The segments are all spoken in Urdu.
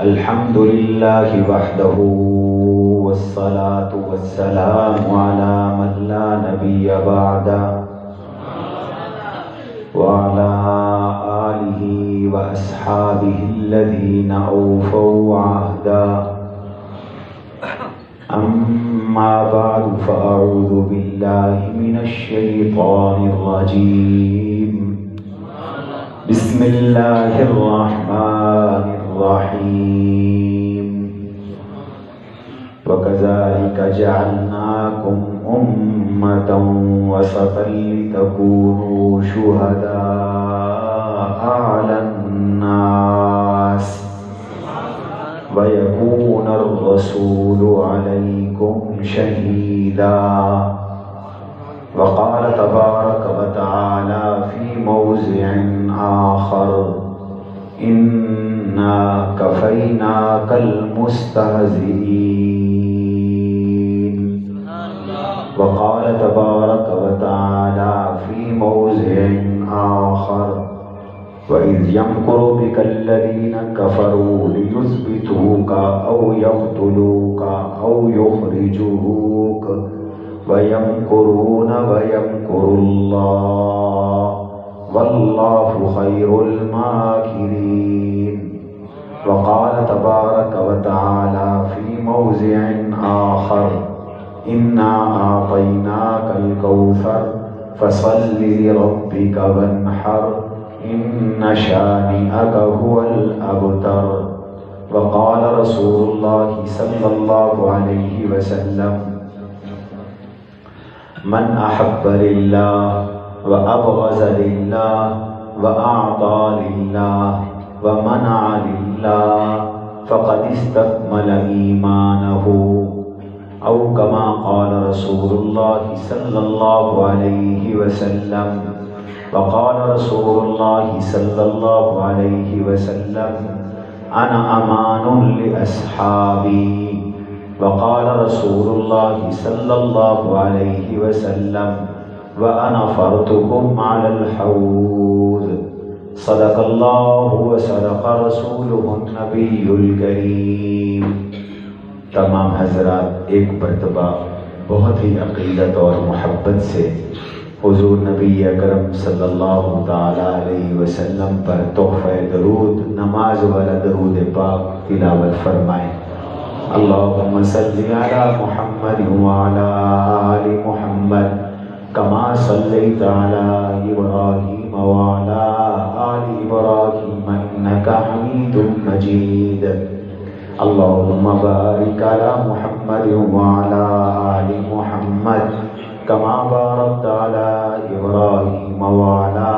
الحمد لله وحده والصلاة والسلام على من لا نبي بعده وعلى آله وأصحابه الذين أوفوا عهدا أما بعد فأعوذ بالله من الشيطان الرجيم بسم الله الرحمن الرحيم وكذلك جعلناكم أمة وسطا لتكونوا شهداء على الناس ويكون الرسول عليكم شهيدا وقال تبارك وتعالى في موضع آخر إنا كفيناك المستهزئين وقال تبارك وتعالى في موضع آخر وإذ يمكر بك الذين كفروا ليثبتوك أو يقتلوك أو يخرجوك ويمكرون ويمكر الله والله خير الماكرين وقال تبارك وتعالى في موضع آخر إنا أعطيناك الكوثر فصل لربك وانحر إن شانئك هو الأبتر وقال رسول الله صلى الله عليه وسلم من أحب لله وأبغض لله وأعطى لله ومنع لله فقد استكمل إيمانه أو كما قال رسول الله صلى الله عليه وسلم وقال رسول الله صلى الله عليه وسلم أنا أمان لأصحابي وقال رسول الله صلى الله عليه وسلم وأنا فرطكم على الحوض صدق الله وصدق رسوله النبي الكريم. تمام حضرات ایک مرتبہ بہت ہی عقیدت اور محبت سے حضور نبی اکرم صلی اللہ تعالی علیہ وسلم پر تحفہ درود نماز والا درود پاک تلاوت فرمائیں. اللهم صل على محمد وعلى آل محمد كما صليت على إبراهيم وعلى آل إبراهيم إنك حميد مجيد. اللهم بارك على محمد وعلى آل محمد كما باركت على إبراهيم وعلى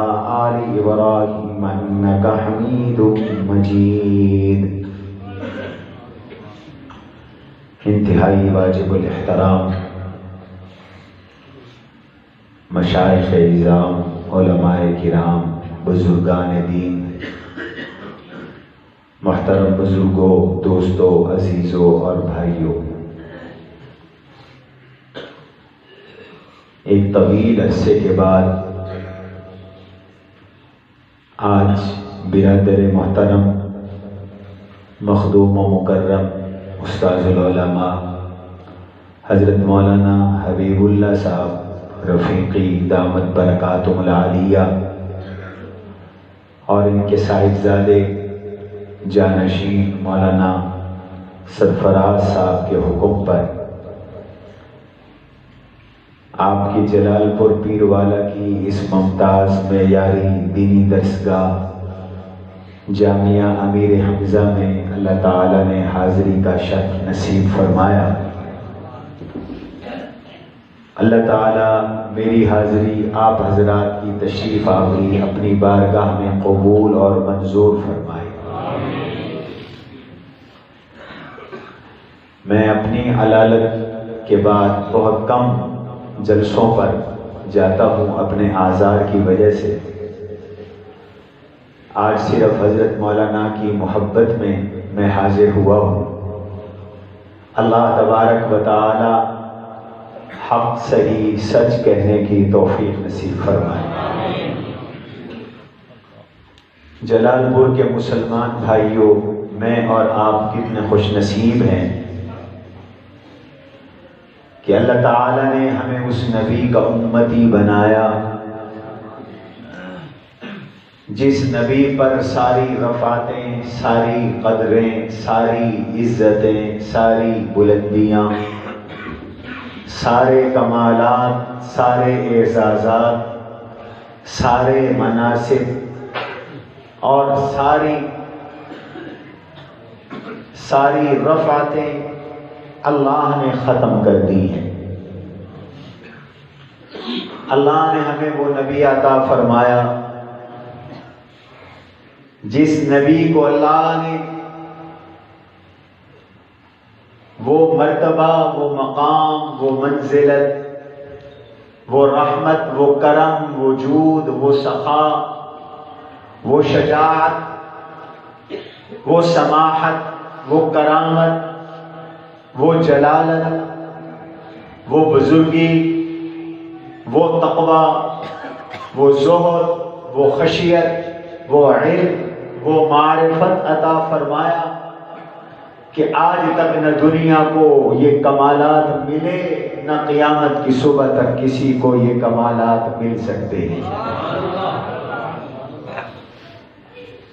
آل إبراهيم إنك حميد مجيد. انتہائی واجب الاحترام مشائخ اعظام، علماء کرام، بزرگان دین، محترم بزرگوں، دوستوں، عزیزوں اور بھائیوں، ایک طویل عرصے کے بعد آج برادر محترم، مخدوم و مکرم استاذ العلماء حضرت مولانا حبیب اللہ صاحب رفیقی دامت برکاتہم العالیہ اور ان کے صاحبزادے جانشین مولانا سرفراز صاحب کے حکم پر آپ کی جلال پور پیر والا کی اس ممتاز معیاری دینی درسگاہ جامعہ امیر حمزہ میں اللہ تعالیٰ نے حاضری کا شرف نصیب فرمایا. اللہ تعالیٰ میری حاضری آپ حضرات کی تشریف آوری اپنی بارگاہ میں قبول اور منظور فرمائے. میں اپنی علالت کے بعد بہت کم جلسوں پر جاتا ہوں اپنے آزار کی وجہ سے. آج صرف حضرت مولانا کی محبت میں حاضر ہوا ہوں. اللہ تبارک و تعالی حق صحیح سچ کہنے کی توفیق نصیب فرمائے. جلال پور کے مسلمان بھائیوں، میں اور آپ کتنے خوش نصیب ہیں کہ اللہ تعالیٰ نے ہمیں اس نبی کا امتی بنایا جس نبی پر ساری رفعتیں، ساری قدریں، ساری عزتیں، ساری بلندیاں، سارے کمالات، سارے اعزازات، سارے مناصب اور ساری رفعتیں اللہ نے ختم کر دی ہیں۔ اللہ نے ہمیں وہ نبی عطا فرمایا جس نبی کو اللہ نے وہ مرتبہ، وہ مقام، وہ منزلت، وہ رحمت، وہ کرم، وہ جود، وہ سخا، وہ شجاعت، وہ سماحت، وہ کرامت، وہ جلالت، وہ بزرگی، وہ تقوی، وہ زہد، وہ خشیت، وہ علم، وہ معرفت عطا فرمایا کہ آج تک نہ دنیا کو یہ کمالات ملے، نہ قیامت کی صبح تک کسی کو یہ کمالات مل سکتے ہیں۔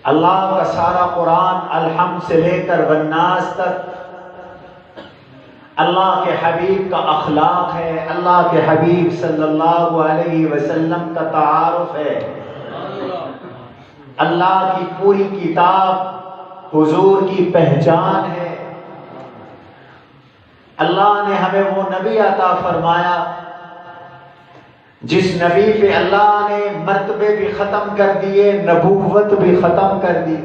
اللہ کا سارا قرآن الحمد سے لے کر والناس تک اللہ کے حبیب کا اخلاق ہے، اللہ کے حبیب صلی اللہ علیہ وسلم کا تعارف ہے۔ اللہ کی پوری کتاب حضور کی پہچان ہے۔ اللہ نے ہمیں وہ نبی عطا فرمایا جس نبی پہ اللہ نے مرتبے بھی ختم کر دیے، نبوت بھی ختم کر دی۔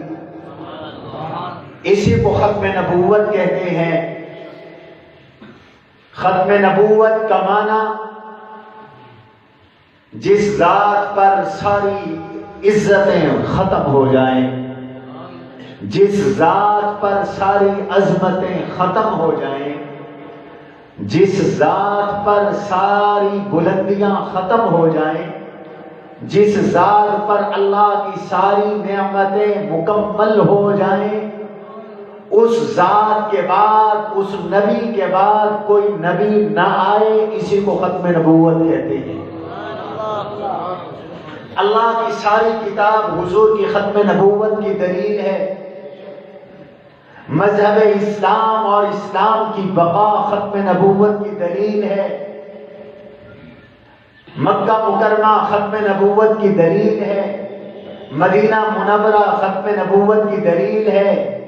اسی کو ختم نبوت کہتے ہیں۔ ختم نبوت کا معنی جس ذات پر ساری عزتیں ختم ہو جائیں، جس ذات پر ساری عظمتیں ختم ہو جائیں، جس ذات پر ساری بلندیاں ختم ہو جائیں، جس ذات پر اللہ کی ساری نعمتیں مکمل ہو جائیں، اس ذات کے بعد، اس نبی کے بعد کوئی نبی نہ آئے، اسی کو ختم نبوت کہتے ہیں۔ اللہ کی ساری کتاب حضور کی ختم نبوت کی دلیل ہے۔ مذہب اسلام اور اسلام کی بقا ختم نبوت کی دلیل ہے۔ مکہ مکرمہ ختم نبوت کی دلیل ہے۔ مدینہ منورہ ختم نبوت کی دلیل ہے۔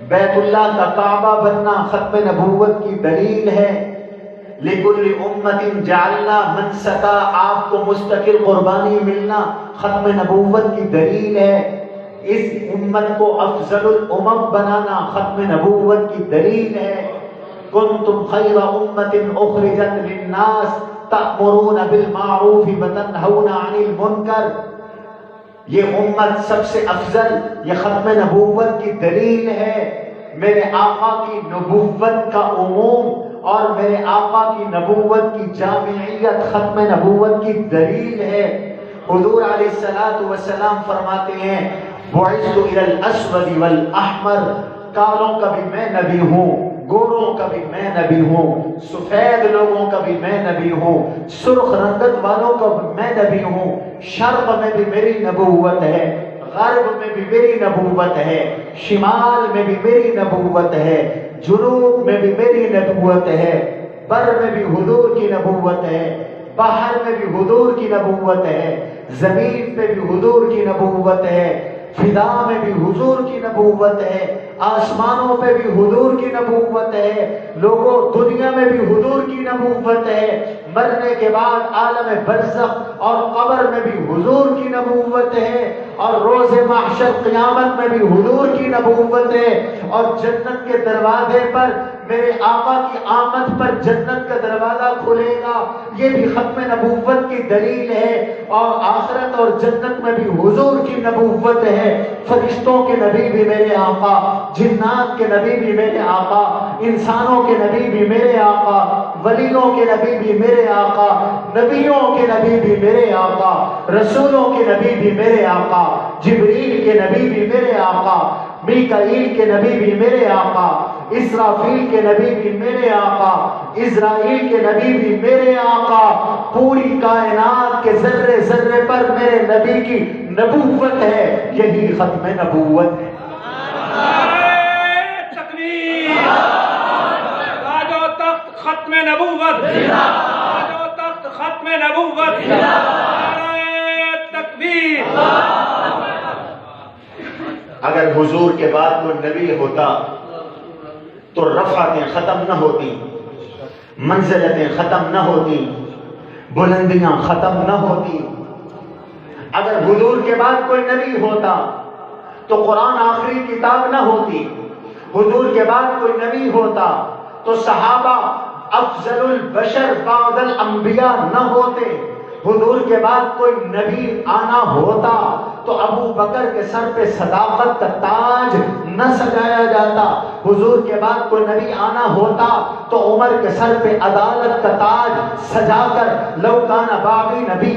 بیت اللہ کا کعبہ بننا ختم نبوت کی دلیل ہے۔ لِكُلِّ أُمَّةٍ جَعَلْنَا مَنْسَكًا، آپ کو مستقل قربانی ملنا ختم نبوت کی دلیل ہے۔ اس امت کو افضل الامم بنانا ختم نبوت کی دلیل ہے۔ كُنتُمْ خَيْرَ أُمَّةٍ أُخْرِجَتْ لِلنَّاسِ تَأْمُرُونَ بِالْمَعْرُوفِ وَتَنْهَوْنَ عَنِ الْمُنكَرِ، یہ امت سب سے افضل، یہ ختم نبوت کی دلیل ہے۔ میرے آقا کی نبوت کا عموم اور میرے آقا کی نبوت کی جامعیت ختم نبوت کی دلیل ہے۔ حضور علیہ الصلوۃ والسلام فرماتے ہیں بعثت الی الاسود والاحمر، کالوں کا بھی میں نبی ہوں، گوروں کا بھی میں نبی ہوں، سفید لوگوں کا بھی میں نبی ہوں، سرخ رنگت والوں کا بھی میں نبی ہوں۔ شرق میں بھی میری نبوت ہے، غرب میں بھی میری نبوت ہے، شمال میں بھی میری نبوت ہے، جنوب میں بھی میری نبوت ہے، بر میں بھی حضور کی نبوت ہے، باہر میں بھی حضور کی نبوت ہے، زمین پہ بھی حضور کی نبوت ہے، فضا میں بھی حضور کی نبوت ہے، آسمانوں پہ بھی حضور کی نبوت ہے، لوگوں دنیا میں بھی حضور کی نبوت ہے، مرنے کے بعد عالم برزخ اور قبر میں بھی حضور کی نبوت ہے، اور روز محشر قیامت میں بھی حضور کی نبوت ہے، اور جنت کے دروازے پر میرے آقا کی آمد پر جنت کا دروازہ کھلے گا، یہ بھی ختم نبوت کی دلیل ہے۔ اور آخرت اور جنت میں بھی حضور کی نبوت ہے۔ فرشتوں کے نبی بھی میرے آقا، جنات کے نبی بھی میرے آقا، انسانوں کے نبی بھی میرے آقا، ولیوں کے نبی بھی میرے آقا، نبیوں کے نبی بھی میرے آقا، رسولوں کے نبی بھی میرے آقا، جبریل کے نبی بھی میرے آقا، میکائیل کے نبی بھی میرے آقا، اسرافیل کے نبی بھی میرے آقا، اسرائیل کے نبی بھی میرے آقا، پوری کائنات کے ذرے ذرے پر میرے نبی کی نبوت ہے، یہی ختم نبوت ہے۔ تکبیر! تاج و تخت ختم نبوت، تاج و تخت ختم نبوت، نعرہ تکبیر! اگر حضور کے بعد کوئی نبی ہوتا تو رفعتیں ختم نہ ہوتی، منزلتیں ختم نہ ہوتی، بلندیاں ختم نہ ہوتی۔ اگر حضور کے بعد کوئی نبی ہوتا تو قرآن آخری کتاب نہ ہوتی، حضور کے بعد کوئی نبی ہوتا تو صحابہ افضل البشر بعد الانبیاء نہ ہوتے، حضور کے بعد کوئی نبی آنا ہوتا تو ابو بکر کے سر پہ صداقت کا تاج نہ سجایا جاتا، حضور کے بعد کوئی نبی آنا ہوتا تو عمر کے سر پہ عدالت کا تاج سجا کر لو کان باقی نبی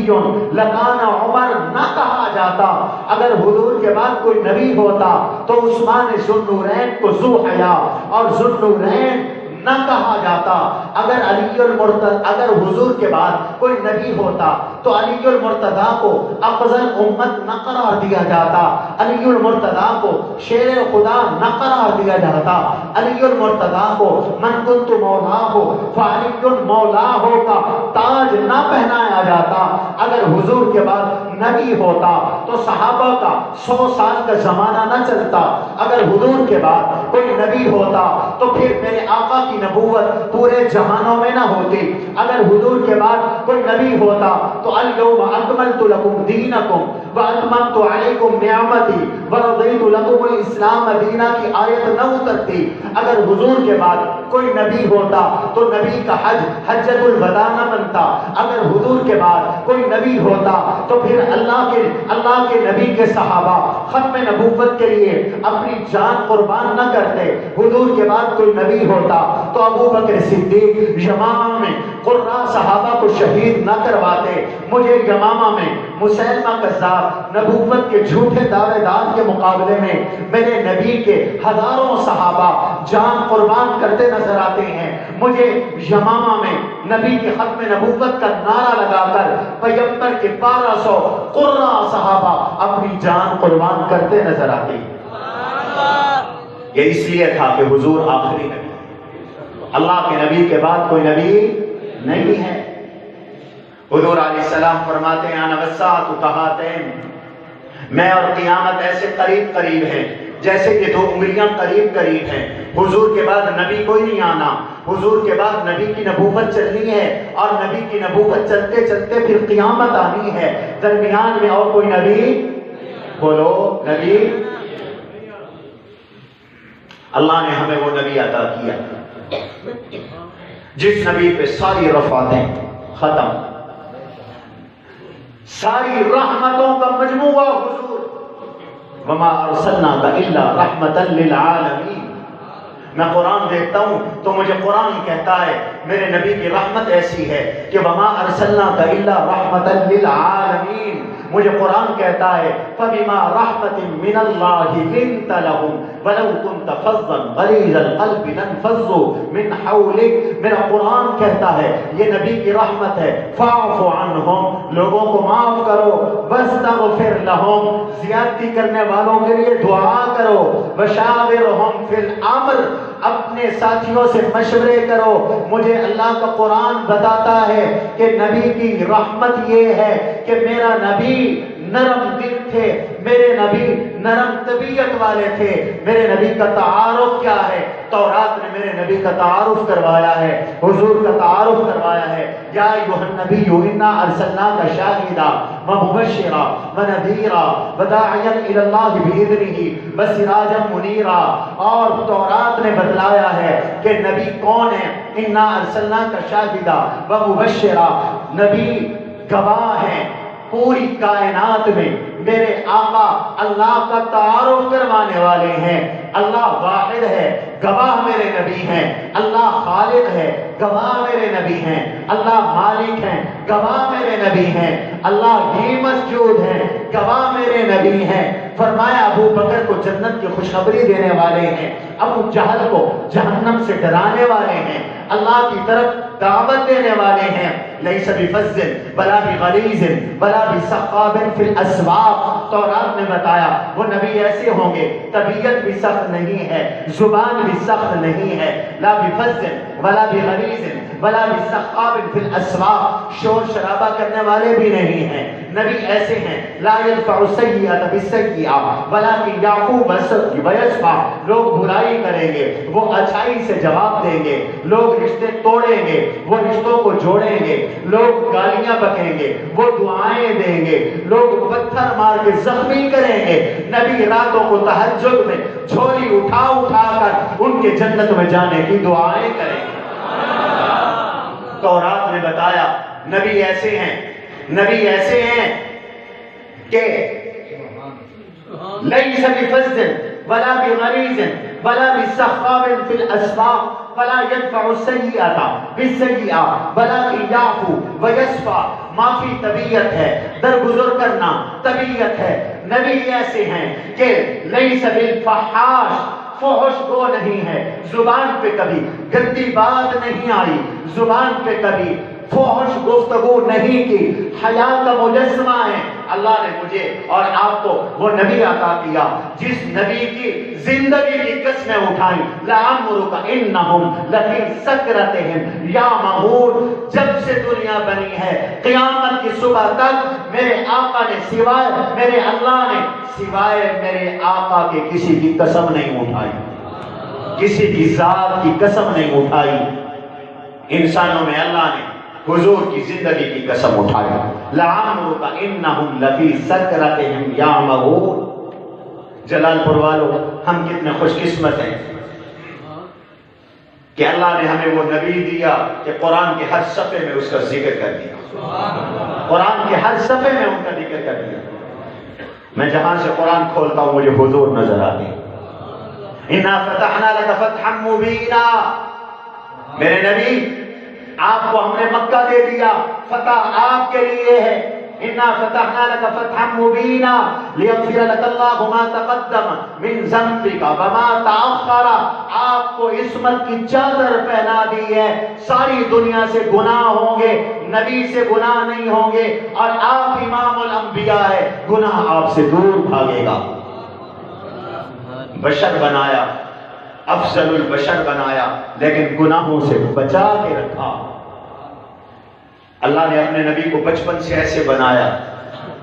لکان عمر نہ کہا جاتا، اگر حضور کے بعد کوئی نبی ہوتا تو عثمان ذو النورین کو ذو حیا اور ذو النورین نہ کہا جاتا، اگر حضور کے بعد کوئی نبی ہوتا تو علی المرتضیٰ کو افضل امت نہ قرار دیا جاتا، علی المرتضیٰ کو شیر خدا نہ قرار دیا جاتا، علی المرتضیٰ کو من کنت مولاہ فعلی مولاہ کا تاج نہ پہنایا جاتا، اگر حضور کے بعد نبی ہوتا تو صحابہ کا 100 سال کا زمانہ نہ چلتا، اگر حضور کے بعد کوئی نبی ہوتا تو پھر میرے آقا کی نبوت پورے جہانوں میں نہ ہوتی، اگر حضور کے بعد کوئی نبی ہوتا تو الیوم اکملت لکم دینکم واتممت علیکم نعمتی ورضیت لکم الاسلام دینا کی آیت نہ اترتی، اگر حضور کے بعد کوئی نبی ہوتا تو نبی کا حج حجۃ الوداع نہ بنتا، اگر حضور کے بعد کوئی نبی ہوتا تو پھر اللہ کے نبی کے صحابہ ختم نبوت کے لیے اپنی جان قربان نہ کرتے، حضور کے بعد کوئی نبی ہوتا تو ابو بکر صدیق یمامہ میں قرہ صحابہ کو شہید نہ کرواتے، مجھے یمامہ میں مسیلمہ کذاب نبوت کے جھوٹے دعوے دار کے مقابلے میں میرے نبی کے ہزاروں صحابہ جان قربان کرتے نظر آتے ہیں، مجھے یمامہ میں نبی کے ختم نبوت کا نعرہ لگا کر پیغمبر کے 1200 قرہ صحابہ اپنی جان قربان کرتے نظر آتے ہیں۔ یہ اس لیے تھا کہ حضور آخری نبی، اللہ کے نبی کے بعد کوئی نبی نہیں ہے۔ حضور علیہ السلام فرماتے ہیں انا والساعۃ کہاتین، میں اور قیامت ایسے قریب قریب ہیں جیسے کہ 2 انگلیاں قریب قریب ہیں، حضور کے بعد نبی کوئی نہیں آنا، حضور کے بعد نبی کی نبوت چلنی ہے اور نبی کی نبوت چلتے چلتے پھر قیامت آنی ہے، درمیان میں اور کوئی نبی، بولو نبی، اللہ نے ہمیں وہ نبی عطا کیا جس نبی پہ ساری رفعتیں ختم، ساری رحمتوں کا مجموعہ حضور، وما ارسلناک الا رحمتا للعالمین۔ میں قرآن دیکھتا ہوں تو مجھے قرآن کہتا ہے میرے نبی کی رحمت ایسی ہے کہ وما ارسلناک الا رحمتا للعالمین، مجھے قرآن کہتا ہے فَبِمَا رَحْمَةٍ مِّنَ اللَّهِ لِنْتَ لَهُمْ وَلَوْ كُنْتَ فَظًّا غَلِيظَ الْقَلْبِ لَانفَضُّوا مِنْ حَوْلِكَ، میرا قرآن کہتا ہے یہ نبی کی رحمت ہے، فَاعْفُ عَنْهُمْ، لوگوں کو معاف کرو، وَاسْتَغْفِرْ لَهُمْ، زیادتی کرنے والوں کے لیے دعا کرو، وَشَاوِرْهُمْ فِي الْأَمْرِ، اپنے ساتھیوں سے مشورے کرو۔ مجھے اللہ کا قرآن بتاتا ہے کہ نبی کی رحمت یہ ہے کہ میرا نبی نرم دل تھے، میرے نبی نرم طبیعت والے تھے، میرے نبی کا تعارف کیا ہے، تورات نے میرے نبی کا تعارف کروایا ہے، حضور کا تعارف کروایا ہے، یا ایھا النبی انا ارسلناک شاہدا ومبشرا ونذیرا وداعیا الی اللہ باذنہ وسراجا منیرا، اور تورات نے بتلایا ہے کہ نبی کون ہے، انا ارسلناک شاہدا ومبشرا، نبی گواہ ہیں، پوری کائنات میں میرے آقا اللہ کا تعارف کروانے والے ہیں. اللہ واحد ہے، گواہ میرے نبی ہیں. اللہ خالق ہے، گواہ میرے نبی ہیں. اللہ مالک ہیں، گواہ میرے نبی ہیں. اللہ ہی مسجود ہیں، گواہ میرے نبی ہیں. فرمایا ابو بکر کو جنت کی خوشخبری دینے والے ہیں، ابو جہل کو جہنم سے ڈرانے والے ہیں، اللہ کی طرف دعوت دینے والے ہیں. لیس بفظ ولا بغلیظ ولا بسخاب فی الاسواق. تورات نے بتایا وہ نبی ایسے ہوں گے طبیعت بھی سخت نہیں ہے، زبان بھی سخت نہیں ہے. لا بفظ ولا بغلیظ ولا بسخاب فی الاسواق، شور شرابہ کرنے والے بھی نہیں ہیں. نبی ایسے ہیں لا يدفع السیئۃ بالسیئۃ ولکن یعفو ویصفح. لوگ برائی کریں گے وہ اچھائی سے جواب دیں گے، لوگ رشتے توڑیں گے وہ رشتوں کو جوڑیں گے، لوگ گالیاں بکیں گے وہ دعائیں دیں گے، لوگ پتھر مار کے زخمی کریں گے. نبی راتوں کو تہجد میں جھولی اٹھا اٹھا کر ان کے جنت میں جانے کی دعائیں کریں گے. تورات نے بتایا نبی ایسے ہیں، نبی ایسے ہیں کہ لیس بفظ ولا بغلیظ ولا بسخاب فی الاسواق ولا يدفع السیئۃ بالسیئۃ ولکن یعفو ویصفح. معافی طبیعت ہے، درگزر کرنا طبیعت ہے. نبی ایسے ہیں کہ لیس بالفحاش، فحش گو نہیں ہے، زبان پہ کبھی گندی بات نہیں آئی، زبان پہ کبھی فحش گفتگو نہیں کی، حیا کا مجسمہ ہے. اللہ نے مجھے اور آپ کو وہ نبی عطا کیا جس نبی کی زندگی کی قسمیں اٹھائیں. لعمرک انہم لفی سکرتہم یعمہون. جب سے دنیا بنی ہے قیامت کی صبح تک میرے آقا نے سوائے میرے اللہ نے سوائے میرے آقا کے کسی کی قسم نہیں اٹھائی، کسی کی ذات کی قسم نہیں اٹھائی. انسانوں میں اللہ نے حضور کی زندگی کی قسم اٹھایا. لعمرک انہم لفی سکرتہم یعمہون. جلال پور والوں، ہم کتنے خوش قسمت ہیں کہ اللہ نے ہمیں وہ نبی دیا کہ قرآن کے ہر صفحے میں اس کا ذکر کر دیا، قرآن کے ہر صفحے میں ان کا ذکر کر دیا. میں جہاں سے قرآن کھولتا ہوں مجھے حضور نظر آتے ہیں. انا فتحنا لک فتحا مبینا. میرے نبی آپ کو ہم نے مکہ دے دیا، فتح آپ کے لیے ہے. انا فتحنا لک فتحا مبینا لیغفر لک اللہ ما تقدم من ذنبک وما تأخر. آپ کو عصمت کی چادر پہنا دی ہے. ساری دنیا سے گناہ ہوں گے، نبی سے گناہ نہیں ہوں گے. اور آپ امام الانبیاء ہے، گناہ آپ سے دور بھاگے گا. بشر بنایا، افضل البشر بنایا، لیکن گناہوں سے بچا کے رکھا. اللہ نے اپنے نبی کو بچپن سے ایسے بنایا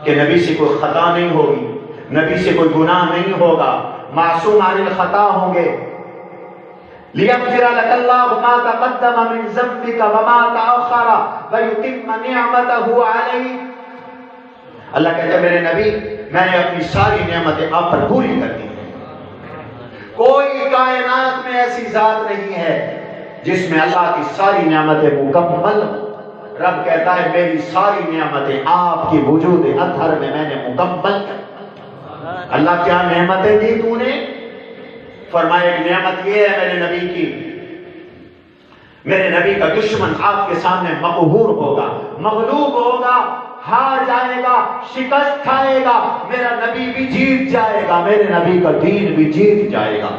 کہ نبی سے کوئی خطا نہیں ہوگی، نبی سے کوئی گناہ نہیں ہوگا، معصوم عن الخطا ہوں گے. لیغفر لک اللہ ما تقدم من ذنبک وما تأخر ویتم نعمتہ علیک. اللہ کہتا ہے میرے نبی میں نے اپنی ساری نعمتیں آپ پر پوری کر دی. کوئی کائنات میں ایسی ذات نہیں ہے جس میں اللہ کی ساری نعمتیں مکمل. رب کہتا ہے میری ساری نعمتیں آپ کی وجود اطہر میں نے مکمل کر. اللہ کیا نعمتیں دی تو نے؟ فرمایا ایک نعمت یہ ہے میرے نبی کی، میرے نبی کا دشمن آپ کے سامنے مقہور ہوگا، مغلوب ہوگا، ہار جائے گا، شکست کھائے گا. میرا نبی بھی جیت جائے گا، میرے نبی کا دین بھی جیت جائے گا.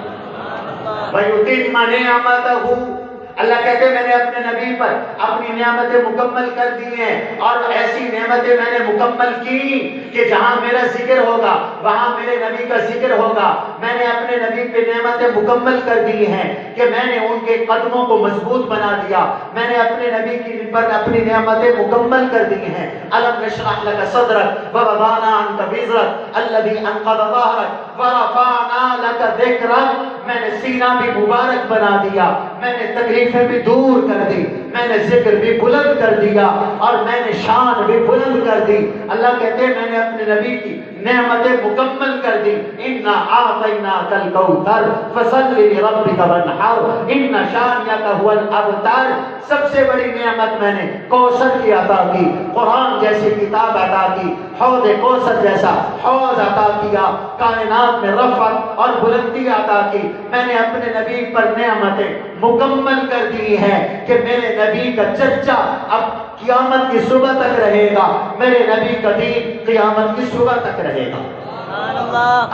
وَيُتِمَّ نِعْمَتَهُ. اللہ کہتے ہیں میں نے اپنے نبی پر اپنی نعمتیں مکمل کر دی ہیں، اور ایسی نعمتیں میں نے مکمل کی کہ جہاں میرا ذکر ہوگا وہاں میرے نبی کا ذکر ہوگا. میں نے اپنے نبی پہ نعمتیں مکمل کر دی ہیں کہ میں نے ان کے قدموں کو مضبوط بنا دیا. میں نے اپنے نبی کی پر اپنی نعمتیں مکمل کر دی ہیں. الم نشرح لك صدرك ووضعنا عنك وزرك الذي انقض ظهرك ورفعنا لك ذکرک. میں نے سینہ بھی مبارک بنا دیا، میں نے تکلیفیں بھی دور کر دی، میں نے ذکر بھی بلند کر دیا، اور میں نے شان بھی بلند کر دی. اللہ کہتے ہیں میں نے اپنے نبی کی نعمتیں مکمل کر دی. انا اعطیناک الکوثر فصل لربک وانحر ان شانئک هو الابتر. سب سے بڑی نعمت میں نے کوثر کی عطا کی, قرآن جیسی کتاب عطا کی, حوض کوثر جیسا حوض عطا کیا, کائنات میں رفعت اور بلندی عطا کی. میں نے اپنے نبی پر نعمتیں مکمل کر دی ہیں کہ میرے نبی کا چرچا اب قیامت کی صبح تک رہے گا, میرے نبی کا دین قیامت کی صبح تک رہے گا.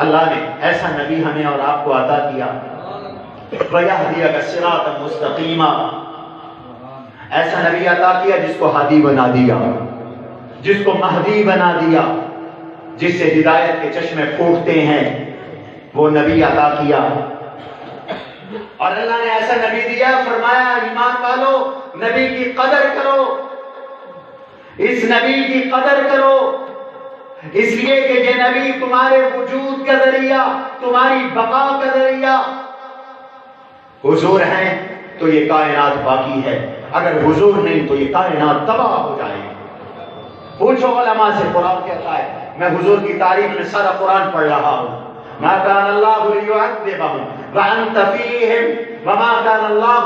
اللہ نے ایسا نبی ہمیں اور آپ کو عطا کیا. وَيَهْدِيَكَ صِرَاطًا مُسْتَقِيمًا. ایسا نبی عطا کیا جس کو ہادی بنا دیا, جس کو مہدی بنا دیا, جس سے ہدایت کے چشمے پھوٹتے ہیں, وہ نبی عطا کیا. اور اللہ نے ایسا نبی دیا, فرمایا ایمان والو نبی کی قدر کرو, اس نبی کی قدر کرو, اس لیے کہ یہ نبی تمہارے وجود کا ذریعہ, تمہاری بقا کا ذریعہ. حضور ہیں تو یہ کائنات باقی ہے, اگر حضور نہیں تو یہ کائنات تباہ ہو جائے. پوچھو علماء سے, قرآن کہتا ہے, میں حضور کی تعریف میں سارا قرآن پڑھ رہا ہوں. ما كان الله ليعذبهم وأنت فيهم وما كان الله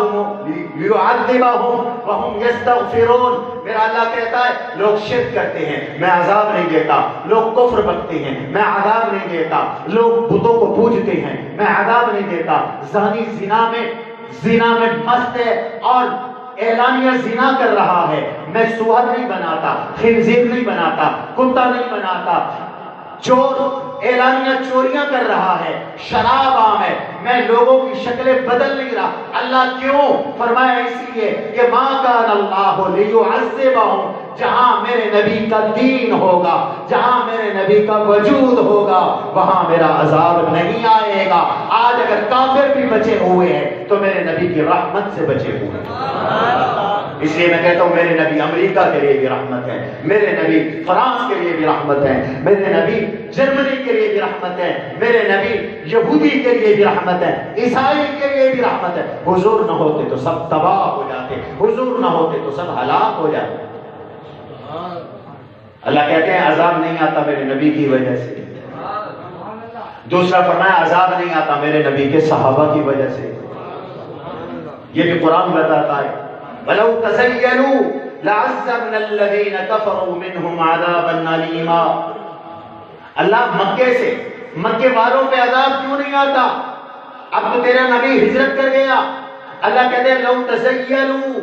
ليعذبهم وهم يستغفرون. میرا اللہ کہتا ہے لوگ شرک کرتے ہیں, میں عذاب نہیں دیتا. لوگ کفر بکتے ہیں, میں عذاب نہیں دیتا. لوگ بتوں کو پوجتے ہیں, میں عذاب نہیں دیتا. زانی زنا میں مست ہے اور اعلانیہ زنا کر رہا ہے, میں سوہر نہیں بناتا, خنزیر نہیں بناتا, کتا نہیں بناتا. چور اعلانیہ چوریاں کر رہا ہے, شراب عام ہے, میں لوگوں کی شکلیں بدل نہیں رہا. اللہ کیوں؟ فرمایا اس لیے کہ ما کان اللہ لیعذبہم, جہاں میرے نبی کا دین ہوگا, جہاں میرے نبی کا وجود ہوگا, وہاں میرا عذاب نہیں آئے گا. آج اگر کافر بھی بچے ہوئے ہیں تو میرے نبی کی رحمت سے بچے ہوئے ہیں. اس لیے میں کہتا ہوں میرے نبی امریکہ کے لیے بھی رحمت ہے, میرے نبی فرانس کے لیے بھی رحمت ہے, میرے نبی جرمنی کے لیے بھی رحمت ہے, میرے نبی یہودی کے لیے بھی رحمت ہے, عیسائی کے لیے بھی رحمت ہے. حضور نہ ہوتے تو سب تباہ ہو جاتے, حضور نہ ہوتے تو سب ہلاک ہو جاتے. اللہ کہتے ہیں عذاب نہیں آتا میرے نبی کی وجہ سے. دوسرا فرمایا عذاب نہیں آتا میرے نبی کے صحابہ کی وجہ سے. یہ بھی قرآن بتاتا ہے وَلَوْ تَزَيَّنُوا لَعَذَّبْنَا الَّذِينَ كَفَرُوا مِنْهُمْ عَذَابًا أَلِيمًا. اللہ مکے والوں پہ عذاب کیوں نہیں آتا؟ اب تو تیرا نبی ہجرت کر گیا. اللہ کہتے ہیں لَوْ تَزَيَّنُوا,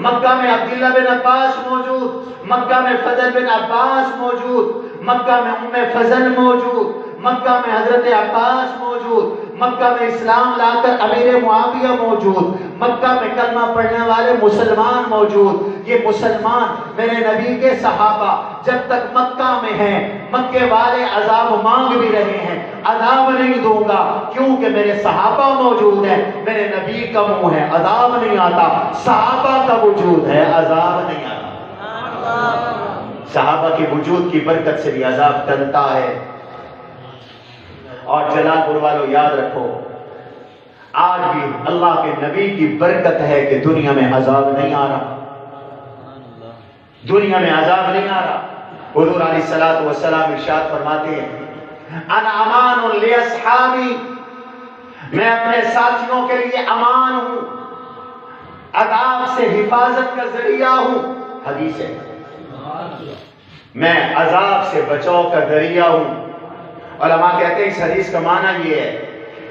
مکہ میں عبداللہ بن عباس موجود, مکہ میں فضل بن عباس موجود, مکہ میں ام فضل موجود, مکہ میں حضرت عباس موجود, مکہ میں اسلام لا کر امیر معاویہ موجود, مکہ میں کلمہ پڑھنے والے مسلمان موجود. یہ مسلمان میرے نبی کے صحابہ جب تک مکہ میں ہیں, مکے والے عذاب مانگ بھی رہے ہیں, عذاب نہیں دوں گا کیونکہ میرے صحابہ موجود ہیں. میرے نبی کا منہ ہے, عذاب نہیں آتا. صحابہ کا وجود ہے, عذاب نہیں آتا. صحابہ کے وجود کی برکت سے بھی عذاب ٹلتا ہے. اور جلال پور والوں یاد رکھو, آج بھی اللہ کے نبی کی برکت ہے کہ دنیا میں عذاب نہیں آ رہا, دنیا میں عذاب نہیں آ رہا. حضور علیہ الصلوۃ والسلام ارشاد فرماتے ہیں انا امان لاصحابی, میں اپنے ساتھیوں کے لیے امان ہوں, عذاب سے حفاظت کا ذریعہ ہوں. حدیث ہے, میں عذاب سے بچاؤ کا ذریعہ ہوں. علماء کہتے ہیں اس حدیث کا معنی یہ ہے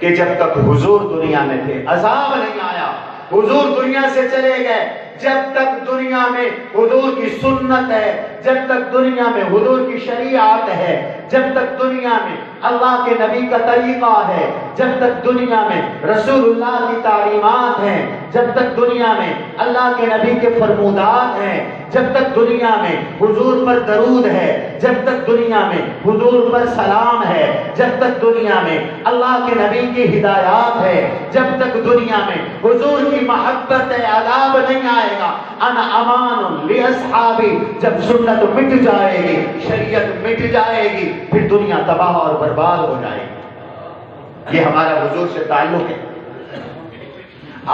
کہ جب تک حضور دنیا میں تھے عذاب نہیں آیا. حضور دنیا سے چلے گئے, جب تک دنیا میں حضور کی سنت ہے, جب تک دنیا میں حضور کی شریعت ہے, جب تک دنیا میں اللہ کے نبی کا طریقہ ہے, جب تک دنیا میں رسول اللہ کی تعلیمات ہیں, جب تک دنیا میں اللہ کے نبی کے فرمودات ہیں, جب تک دنیا میں حضور پر درود ہے, جب تک دنیا میں حضور پر سلام ہے, جب تک دنیا میں اللہ کے نبی کی ہدایات ہے, جب تک دنیا میں حضور کی محبت ہے, عذاب نہیں آئے گا. انا امان لاصحابی, جب سنت مٹ جائے گی, شریعت مٹ جائے گی, پھر دنیا تباہ اور برباد ہو جائے گی. یہ ہمارا حضور سے تعلق ہے.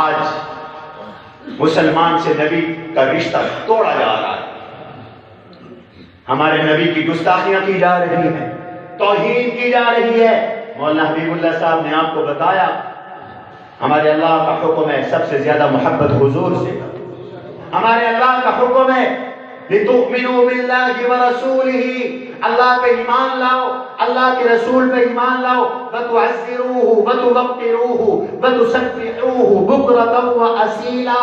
آج مسلمان سے نبی کا رشتہ توڑا جا رہا ہے, ہمارے نبی کی گستاخیاں کی جا رہی ہیں, توہین کی جا رہی ہے. مولانا حبیب اللہ صاحب نے آپ کو بتایا ہمارے اللہ کا حکم ہے سب سے زیادہ محبت حضور سے. ہمارے اللہ کا حکم ہے لِتُؤْمِنُوا بِاللَّهِ وَرَسُولِهِ، اللہ پہ ایمان لاؤ، اللہ کے رسول پہ ایمان لاؤ. وَتُعَزِّرُوهُ وَتُوَقِّرُوهُ وَتُسَبِّحُوهُ بُكْرَةً وَأَصِيلًا.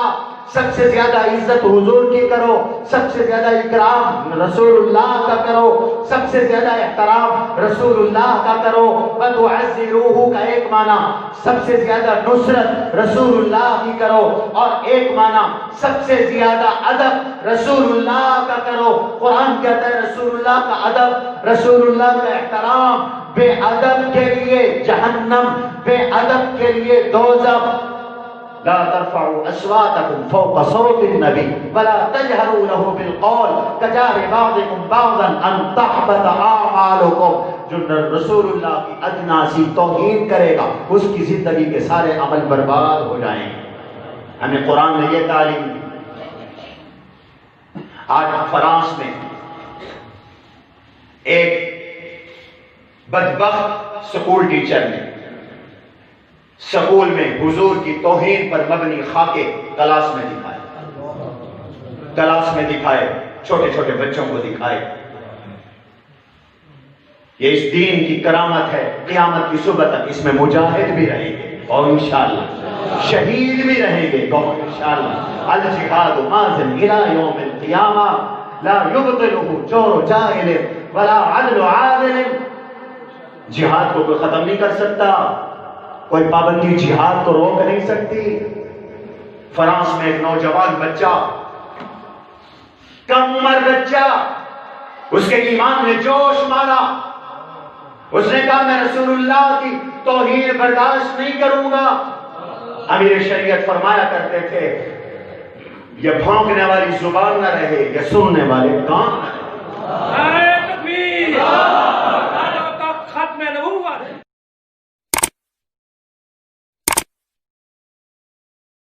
سب سے زیادہ عزت حضور کی کرو، سب سے زیادہ اکرام رسول اللہ کا کرو، سب سے زیادہ احترام رسول اللہ کا کرو. وَتُعَزِّرُوهُ کا ایک معنی سب سے زیادہ نصرت رسول اللہ کی کرو، اور ایک معنی سب سے زیادہ ادب رسول اللہ کا کرو. قرآن کہتا ہے رسول اللہ کا ادب، رسول اللہ کا احترام. بے ادب کے لیے جہنم، بے ادب کے لیے دوزخ. لا ترفعوا اصواتكم فوق صوت النبي ولا تجهروا له بالقول كجهر بعضكم بعضا ان تحبط اعمالكم. جو رسول اللہ کی ادنا سی توہین کرے گا اس کی زندگی کے سارے عمل برباد ہو جائیں گے. ہمیں قرآن نے یہ تعلیم دی. آج فرانس میں ایک بدبخت سکول ٹیچر نے سکول میں حضور کی توہین پر مبنی خاکے کلاس میں دکھائے، چھوٹے چھوٹے بچوں کو دکھائے. یہ اس دین کی کرامت ہے. قیامت کی صبح تک اس میں مجاہد بھی رہیں گے اور انشاءاللہ شہید بھی رہیں گے اور انشاءاللہ. الجہاد ماضٍ إلى يوم القیامہ لا يبطلہ جور جاہل ولا عدل عادل. جہاد کو کوئی ختم نہیں کر سکتا، کوئی پابندی جہاد کو روک نہیں سکتی. فرانس میں ایک نوجوان بچہ، کم عمر بچہ، اس کے ایمان نے جوش مارا. اس نے کہا میں رسول اللہ کی توہین برداشت نہیں کروں گا. امیر شریعت فرمایا کرتے تھے یہ بھونکنے والی زبان نہ رہے، یہ سننے والے کان نہ رہے. نعرہ تکبیر.